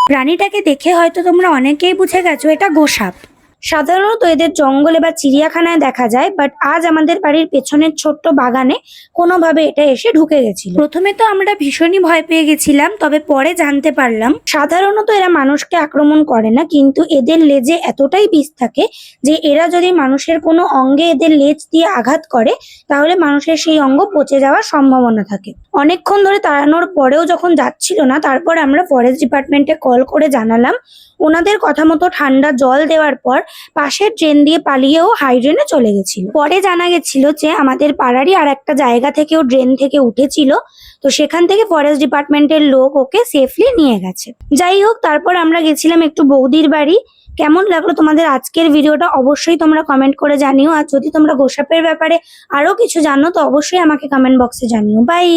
প্রাণীটাকে দেখে হয়তো তোমরা অনেকেই বুঝে গেছো এটা গোসাপ। সাধারণত এদের জঙ্গলে বা চিড়িয়াখানায় দেখা যায়, বাট আজ আমাদের বাড়ির পেছনের ছোট্ট বাগানে কোনোভাবে এটা এসে ঢুকে গেছিল। প্রথমে তো আমরা ভীষণই ভয় পেয়ে গেছিলাম, তবে পরে জানতে পারলাম সাধারণত এরা মানুষকে আক্রমণ করে না, কিন্তু এদের লেজে এতটাই বিষ থাকে যে এরা যদি মানুষের কোনো অঙ্গে এদের লেজ দিয়ে আঘাত করে তাহলে মানুষের সেই অঙ্গ পচে যাওয়ার সম্ভাবনা থাকে। অনেকক্ষণ ধরে তাড়ানোর পরেও যখন যাচ্ছিল না, তারপর আমরা ফরেস্ট ডিপার্টমেন্টে কল করে জানালাম। ওনাদের কথা মতো ঠান্ডা জল দেওয়ার পর পাশের ট্রেন দিয়ে পালিয়েও হাই ড্রেনে চলে গেছিল। পরে জানা গেছিল যে আমাদের পাড়ারই আর একটা জায়গা থেকেও ড্রেন থেকে উঠেছিল, তো সেখান থেকে ফরেস্ট ডিপার্টমেন্টের লোক ওকে সেফলি নিয়ে গেছে। যাই হোক, তারপর আমরা গেছিলাম একটু বৌদির বাড়ি। কেমন লাগলো তোমাদের আজকের ভিডিওটা অবশ্যই তোমরা কমেন্ট করে জানিও। আর যদি তোমরা গোসাপের ব্যাপারে আরো কিছু জানো তো অবশ্যই আমাকে কমেন্ট বক্সে জানিও। বাই।